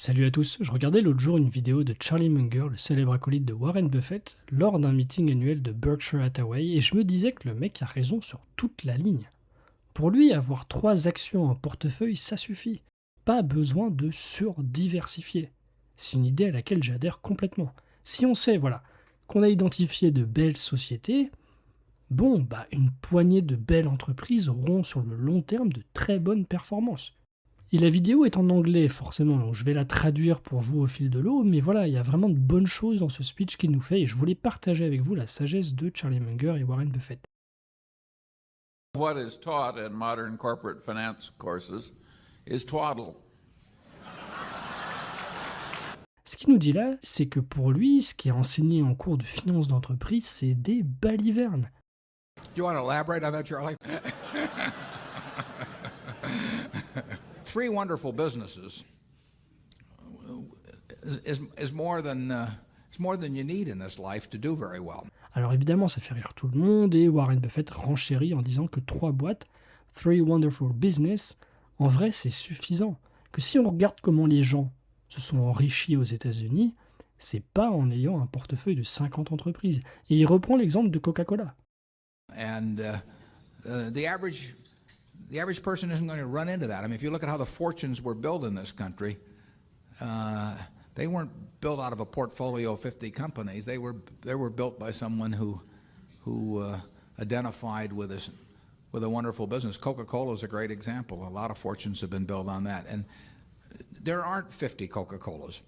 Salut à tous, je regardais l'autre jour une vidéo de Charlie Munger, le célèbre acolyte de Warren Buffett, lors d'un meeting annuel de Berkshire Hathaway, et je me disais que le mec a raison sur toute la ligne. Pour lui, avoir 3 actions en portefeuille, ça suffit. Pas besoin de surdiversifier. C'est une idée à laquelle j'adhère complètement. Si on sait, qu'on a identifié de belles sociétés, une poignée de belles entreprises auront sur le long terme de très bonnes performances. Et la vidéo est en anglais, forcément, donc je vais la traduire pour vous au fil de l'eau, mais voilà, il y a vraiment de bonnes choses dans ce speech qu'il nous fait, et je voulais partager avec vous la sagesse de Charlie Munger et Warren Buffett. What is taught in modern corporate finance courses is twaddle. Ce qu'il nous dit là, c'est que pour lui, ce qui est enseigné en cours de finance d'entreprise, c'est des balivernes. You want to elaborate on that, Charlie? 3 wonderful businesses is more than you need in this life to do very well. Alors évidemment, ça fait rire tout le monde, et Warren Buffett renchérit en disant que 3 boîtes, 3 wonderful business, en vrai c'est suffisant. Que si on regarde comment les gens se sont enrichis aux États-Unis, c'est pas en ayant un portefeuille de 50 entreprises. Et il reprend l'exemple de Coca-Cola. And the average person isn't going to run into that. I mean, if you look at how the fortunes were built in this country, they weren't built out of a portfolio of 50 companies. They were built by someone who identified with a wonderful business. Coca-Cola is a great example. A lot of fortunes have been built on that, and there aren't 50 Coca-Colas.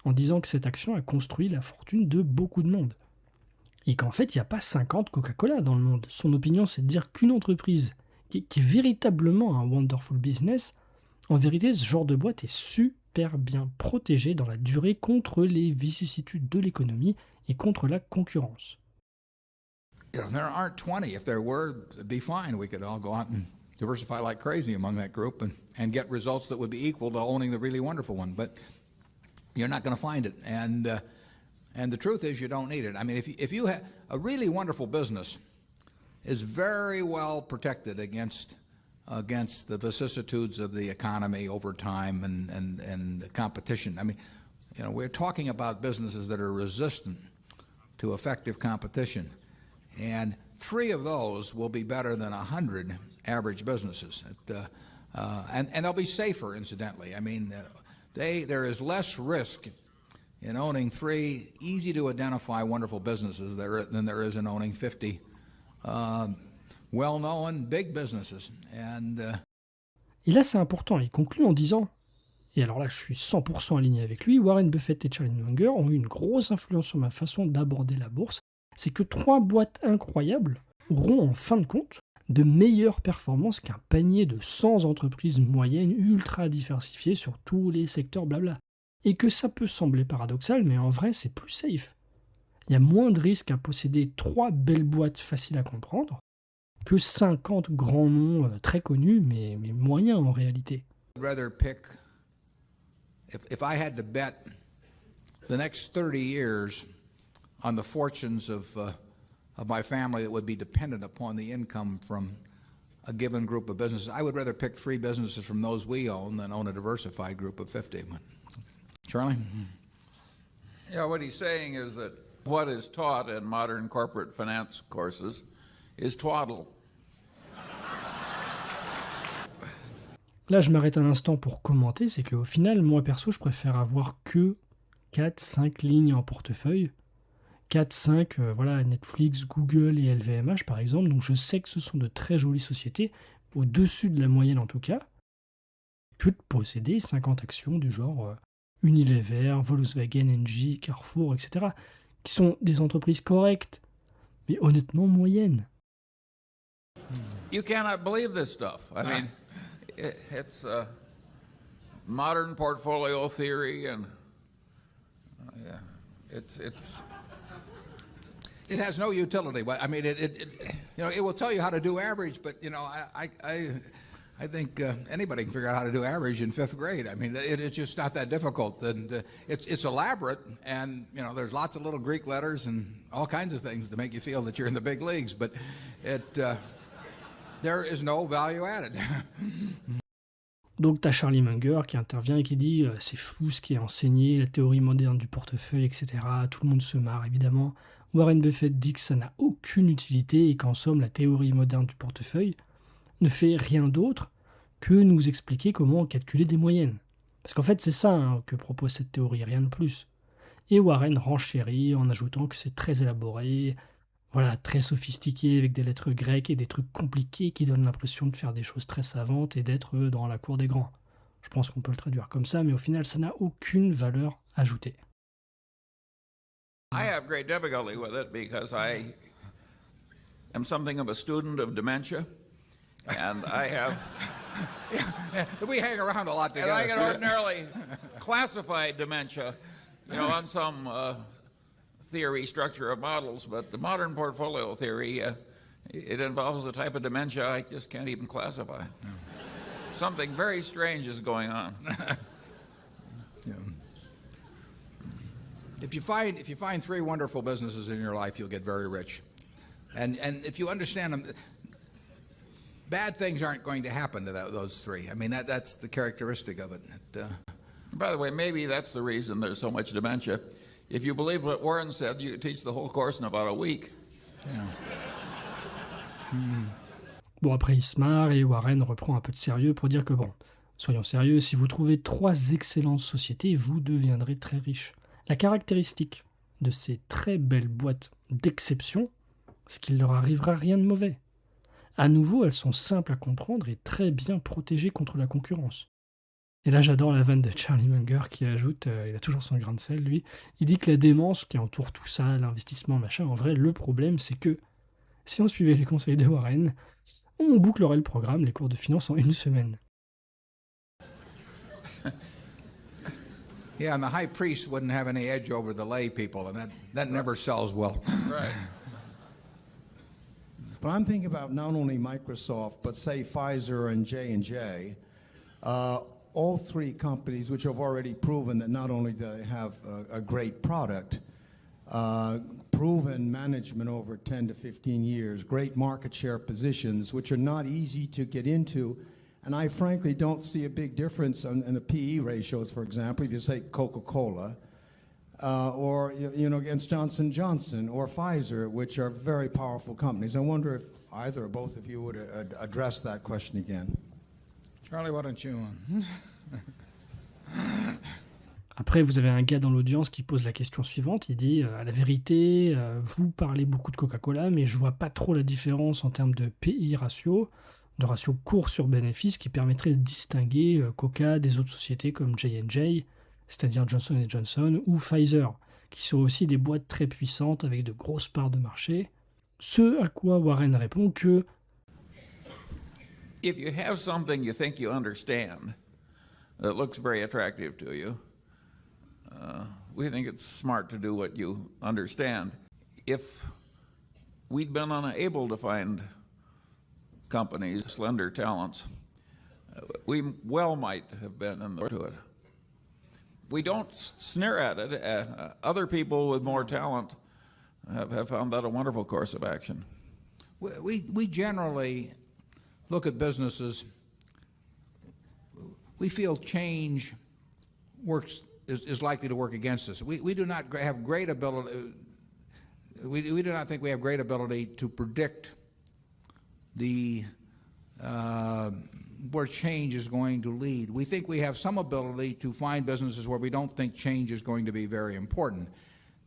En disant que cette action a construit la fortune de beaucoup de monde. Et qu'en fait, il n'y a pas 50 Coca-Cola dans le monde. Son opinion, c'est de dire qu'une entreprise qui est véritablement un wonderful business, en vérité, ce genre de boîte est super bien protégée dans la durée contre les vicissitudes de l'économie et contre la concurrence. You know, there aren't 20. If there were, it'd be fine. We could all go out and diversify like crazy among that group and get results that would be equal to owning the really wonderful one. But you're not going to find it. And the truth is you don't need it. I mean, if you have a really wonderful business is very well protected against the vicissitudes of the economy over time and the competition. I mean, you know, we're talking about businesses that are resistant to effective competition. And 3 of those will be better than 100 average businesses. And they'll be safer, incidentally. I mean, there is less risk in owning 3 easy-to-identify wonderful businesses than there is in owning 50 well-known big businesses. Et là, c'est important. Il conclut en disant, et alors là, je suis 100% aligné avec lui, Warren Buffett et Charlie Munger ont eu une grosse influence sur ma façon d'aborder la bourse. C'est que 3 boîtes incroyables auront en fin de compte de meilleures performances qu'un panier de 100 entreprises moyennes ultra diversifiées sur tous les secteurs blabla. Et que ça peut sembler paradoxal, mais en vrai, c'est plus safe. Il y a moins de risques à posséder 3 belles boîtes faciles à comprendre que 50 grands noms très connus, mais moyens en réalité. I'd rather pick, if I had to bet the next 30 years on the fortunes of my family that would be dependent upon the income from a given group of businesses, I would rather pick 3 businesses from those we own than own a diversified group of 50. Charlie? Yeah, what he's saying is that what is taught in modern corporate finance courses is twaddle. Là, je m'arrête un instant pour commenter, c'est qu'au final, moi perso, je préfère avoir que 4-5 lignes en portefeuille. 4-5, Netflix, Google et LVMH par exemple, donc je sais que ce sont de très jolies sociétés, au-dessus de la moyenne en tout cas, que de posséder 50 actions du genre Unilever, Volkswagen, Engie, Carrefour, etc., qui sont des entreprises correctes, mais honnêtement moyennes. You cannot believe this stuff. I mean, it's modern portfolio theory, and It has no utility. I mean, it will tell you how to do average, but I think anybody can figure out how to do average in 5th grade. I mean, it's just not that difficult, and it's elaborate, and there's lots of little Greek letters and all kinds of things to make you feel that you're in the big leagues, but there is no value added. Donc tu as Charlie Munger qui intervient et qui dit c'est fou ce qui est enseigné, la théorie moderne du portefeuille, etc. Tout le monde se marre évidemment. Warren Buffett dit que ça n'a aucune utilité et qu'en somme la théorie moderne du portefeuille ne fait rien d'autre que nous expliquer comment calculer des moyennes. Parce qu'en fait c'est ça que propose cette théorie, rien de plus. Et Warren renchérit en ajoutant que c'est très élaboré, voilà, très sophistiqué avec des lettres grecques et des trucs compliqués qui donnent l'impression de faire des choses très savantes et d'être dans la cour des grands. Je pense qu'on peut le traduire comme ça, mais au final ça n'a aucune valeur ajoutée. I have great difficulty with it because I am something of a student of dementia, and I have, We hang around a lot and I together. can ordinarily classify dementia, on some theory structure of models, but the modern portfolio theory, it involves a type of dementia I just can't even classify. Something very strange is going on. Yeah. If you find three wonderful businesses in your life, you'll get very rich. And if you understand them, bad things aren't going to happen to those three. I mean, that's the characteristic of it. By the way, maybe that's the reason there's so much dementia. If you believe what Warren said, you could teach the whole course in about a week. Bon, après il se marre et Warren reprend un peu de sérieux pour dire que bon, soyons sérieux, si vous trouvez 3 excellentes sociétés, vous deviendrez très riche. La caractéristique de ces très belles boîtes d'exception, c'est qu'il ne leur arrivera rien de mauvais. À nouveau, elles sont simples à comprendre et très bien protégées contre la concurrence. Et là, j'adore la vanne de Charlie Munger qui ajoute, il a toujours son grain de sel, lui, il dit que la démence qui entoure tout ça, l'investissement, machin, en vrai, le problème, c'est que si on suivait les conseils de Warren, on bouclerait le programme, les cours de finance en 1 semaine. Yeah, and the high priest wouldn't have any edge over the lay people, and that never sells well. Right. But I'm thinking about not only Microsoft, but say Pfizer and J&J, all three companies which have already proven that not only do they have a great product, proven management over 10 to 15 years, great market share positions, which are not easy to get into. And I frankly don't see a big difference in the PE ratios, for example, if you say Coca-Cola, or against Johnson & Johnson or Pfizer, which are very powerful companies. I wonder if either or both of you would address that question again. Charlie, why don't you? Après, vous avez un gars dans l'audience qui pose la question suivante. Il dit à la vérité, vous parlez beaucoup de Coca-Cola, mais je vois pas trop la différence en termes de PI ratio, de ratio cours sur bénéfice qui permettrait de distinguer Coca des autres sociétés comme J&J, c'est-à-dire Johnson & Johnson, ou Pfizer, qui sont aussi des boîtes très puissantes avec de grosses parts de marché. Ce à quoi Warren répond que If you have something you think you understand that looks very attractive to you, we think it's smart to do what you understand. If we'd been unable to find companies, slender talents, we well might have been in the to it. We don't sneer at it. Other people with more talent have found that a wonderful course of action. We generally look at businesses. We feel change is likely to work against us. We do not have great ability. We do not think we have great ability to predict where change is going to lead. We think we have some ability to find businesses where we don't think change is going to be very important.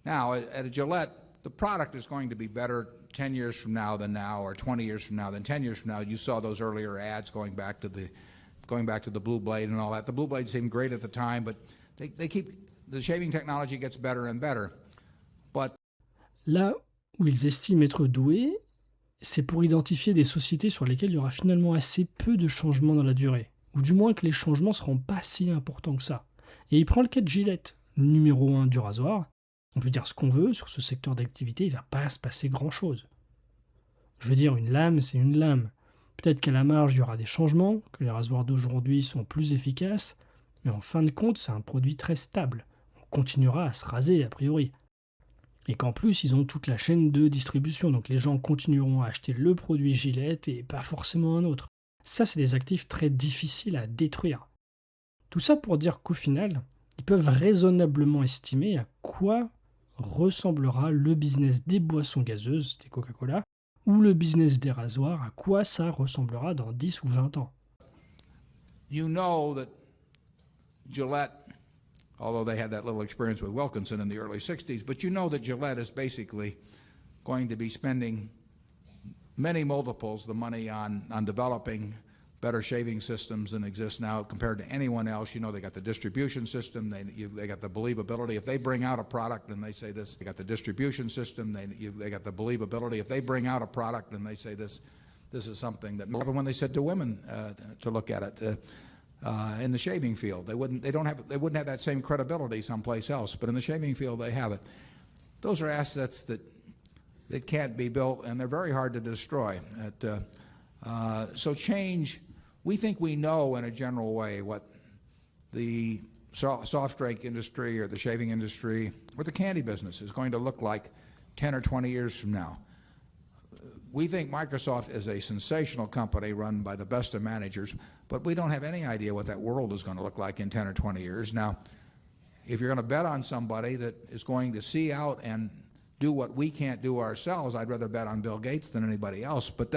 Now, at a Gillette, the product is going to be better 10 years from now than now, or 20 years from now than 10 years from now. You saw those earlier ads going back to the Blue Blade and all that. The Blue Blade seemed great at the time, but the shaving technology gets better and better. But là où ils estiment être doués, c'est pour identifier des sociétés sur lesquelles il y aura finalement assez peu de changements dans la durée, ou du moins que les changements ne seront pas si importants que ça. Et il prend le cas de Gillette, le numéro 1 du rasoir. On peut dire ce qu'on veut, sur ce secteur d'activité, il ne va pas se passer grand-chose. Je veux dire, une lame, c'est une lame. Peut-être qu'à la marge, il y aura des changements, que les rasoirs d'aujourd'hui sont plus efficaces, mais en fin de compte, c'est un produit très stable. On continuera à se raser, a priori. Et qu'en plus, ils ont toute la chaîne de distribution, donc les gens continueront à acheter le produit Gillette et pas forcément un autre. Ça, c'est des actifs très difficiles à détruire. Tout ça pour dire qu'au final, ils peuvent raisonnablement estimer à quoi ressemblera le business des boissons gazeuses, des Coca-Cola, ou le business des rasoirs, à quoi ça ressemblera dans 10 ou 20 ans. You know that Gillette, although they had that little experience with Wilkinson in the early 60s, but you know that Gillette is basically going to be spending many multiples the money on developing better shaving systems than exist now compared to anyone else. You know, they got the distribution system, they got the believability. If they bring out a product and they say this, they got the distribution system, they got the believability. If they bring out a product and they say this is something that, when they said to women to look at it in the shaving field, they wouldn't have that same credibility someplace else, but in the shaving field they have it. Those are assets that can't be built, and they're very hard to destroy. So change, we think we know in a general way what the soft drink industry or the shaving industry or the candy business is going to look like 10 or 20 years from now. We think Microsoft is a sensational company run by the best of managers, but we don't have any idea what that world is going to look like in 10 or 20 years. Now, if you're going to bet on somebody that is going to see out and do what we can't do ourselves, I'd rather bet on Bill Gates than anybody else. But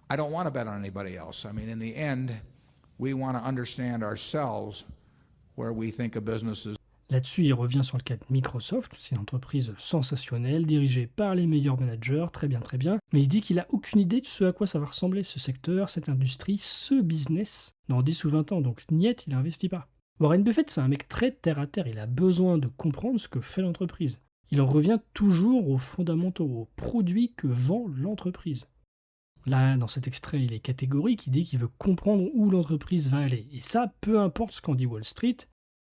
I don't want to bet on anybody else. I mean, in the end, we want to understand ourselves where we think a business is. Là-dessus, il revient sur le cas de Microsoft, c'est une entreprise sensationnelle, dirigée par les meilleurs managers, très bien, mais il dit qu'il n'a aucune idée de ce à quoi ça va ressembler, ce secteur, cette industrie, ce business, dans 10 ou 20 ans, donc niet, il n'investit pas. Warren Buffett, c'est un mec très terre-à-terre, il a besoin de comprendre ce que fait l'entreprise. Il en revient toujours aux fondamentaux, aux produits que vend l'entreprise. Là, dans cet extrait, il est catégorique, il dit qu'il veut comprendre où l'entreprise va aller. Et ça, peu importe ce qu'en dit Wall Street,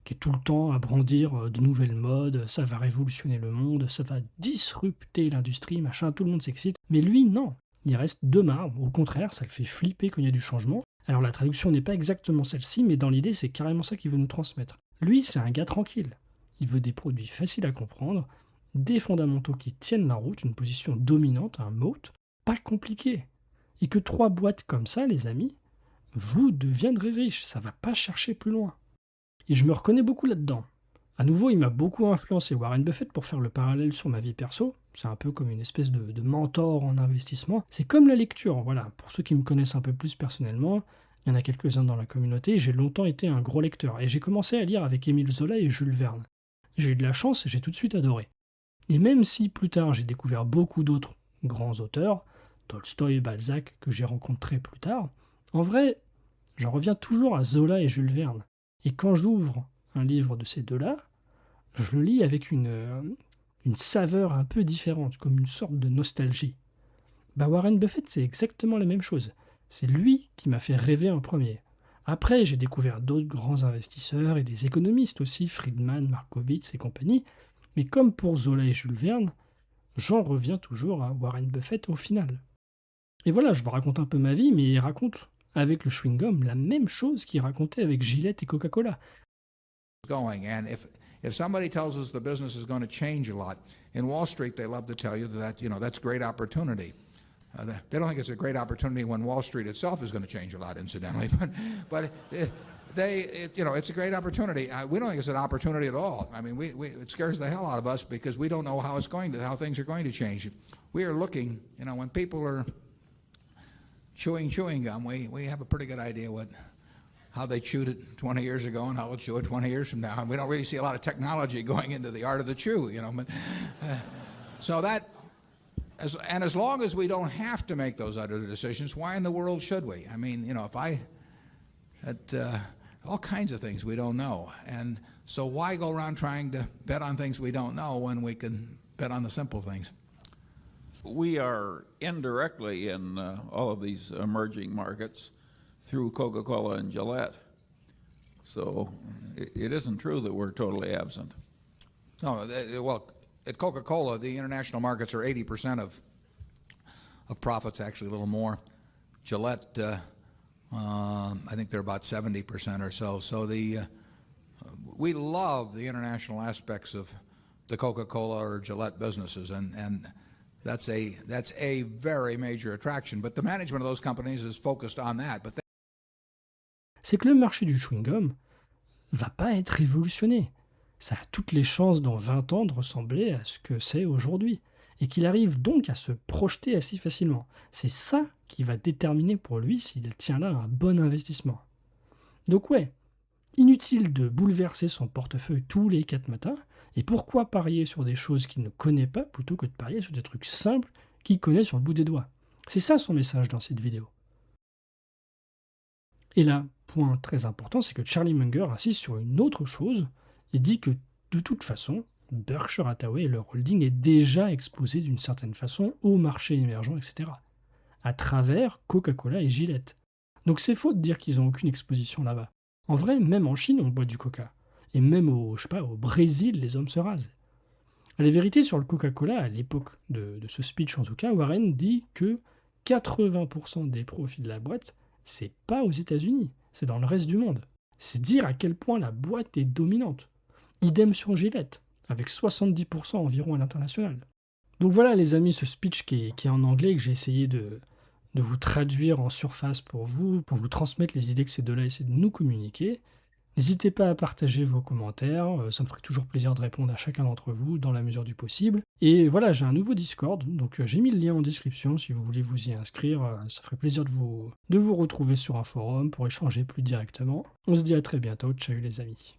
qui est tout le temps à brandir de nouvelles modes, ça va révolutionner le monde, ça va disrupter l'industrie, machin, tout le monde s'excite. Mais lui, non, il reste de marbre, au contraire, ça le fait flipper quand il y a du changement. Alors la traduction n'est pas exactement celle-ci, mais dans l'idée, c'est carrément ça qu'il veut nous transmettre. Lui, c'est un gars tranquille. Il veut des produits faciles à comprendre, des fondamentaux qui tiennent la route, une position dominante, un moat, pas compliqué. Et que 3 boîtes comme ça, les amis, vous deviendrez riches, ça va pas chercher plus loin. Et je me reconnais beaucoup là-dedans. À nouveau, il m'a beaucoup influencé, Warren Buffett, pour faire le parallèle sur ma vie perso. C'est un peu comme une espèce de mentor en investissement. C'est comme la lecture, voilà. Pour ceux qui me connaissent un peu plus personnellement, il y en a quelques-uns dans la communauté, j'ai longtemps été un gros lecteur. Et j'ai commencé à lire avec Émile Zola et Jules Verne. J'ai eu de la chance et j'ai tout de suite adoré. Et même si plus tard j'ai découvert beaucoup d'autres grands auteurs, Tolstoï, Balzac, que j'ai rencontrés plus tard, en vrai, j'en reviens toujours à Zola et Jules Verne. Et quand j'ouvre un livre de ces deux-là, je le lis avec une saveur un peu différente, comme une sorte de nostalgie. Warren Buffett, c'est exactement la même chose. C'est lui qui m'a fait rêver en premier. Après, j'ai découvert d'autres grands investisseurs et des économistes aussi, Friedman, Markowitz et compagnie, mais comme pour Zola et Jules Verne, j'en reviens toujours à Warren Buffett au final. Et voilà, je vous raconte un peu ma vie, mais il raconte avec le chewing-gum la même chose qu'il racontait avec Gillette et Coca-Cola. Going, and if somebody tells us the business is going to change a lot, in Wall Street they love to tell you that that's great opportunity. They don't think it's a great opportunity when Wall Street itself is going to change a lot, incidentally, but it's a great opportunity. We don't think it's an opportunity at all. I mean, it scares the hell out of us because we don't know how things are going to change. We are looking, when people are chewing gum, we have a pretty good idea how they chewed it 20 years ago and how they'll chew it 20 years from now. And we don't really see a lot of technology going into the art of the chew, But, so that, as long as we don't have to make those other decisions, why in the world should we? I mean, if I had all kinds of things we don't know. And so why go around trying to bet on things we don't know when we can bet on the simple things? We are indirectly in all of these emerging markets through Coca-Cola and Gillette. So it isn't true that we're totally absent. No, well, at Coca-Cola, the international markets are 80% of profits, actually a little more. Gillette, I think they're about 70% or so. So we love the international aspects of the Coca-Cola or Gillette businesses, and That's a very major attraction. But the management of those companies is focused on that. But C'est que le marché du chewing-gum va pas être révolutionné. Ça a toutes les chances dans 20 ans de ressembler à ce que c'est aujourd'hui. Et qu'il arrive donc à se projeter assez facilement. C'est ça qui va déterminer pour lui s'il tient là un bon investissement. Donc ouais, inutile de bouleverser son portefeuille tous les 4 matins, et pourquoi parier sur des choses qu'il ne connaît pas plutôt que de parier sur des trucs simples qu'il connaît sur le bout des doigts. C'est ça son message dans cette vidéo. Et là, point très important, c'est que Charlie Munger insiste sur une autre chose et dit que de toute façon, Berkshire Hathaway et leur holding est déjà exposé d'une certaine façon au marché émergent, etc. À travers Coca-Cola et Gillette. Donc c'est faux de dire qu'ils n'ont aucune exposition là-bas. En vrai, même en Chine, on boit du coca. Et même au Brésil, les hommes se rasent. La vérité sur le Coca-Cola, à l'époque de ce speech en tout cas, Warren dit que 80% des profits de la boîte, c'est pas aux États-Unis, c'est dans le reste du monde. C'est dire à quel point la boîte est dominante. Idem sur Gillette, avec 70% environ à l'international. Donc voilà les amis, ce speech qui est en anglais, que j'ai essayé de vous traduire en surface pour vous transmettre les idées que ces deux-là essaient de nous communiquer. N'hésitez pas à partager vos commentaires, ça me ferait toujours plaisir de répondre à chacun d'entre vous dans la mesure du possible. Et voilà, j'ai un nouveau Discord, donc j'ai mis le lien en description si vous voulez vous y inscrire, ça ferait plaisir de vous retrouver sur un forum pour échanger plus directement. On se dit à très bientôt, ciao les amis.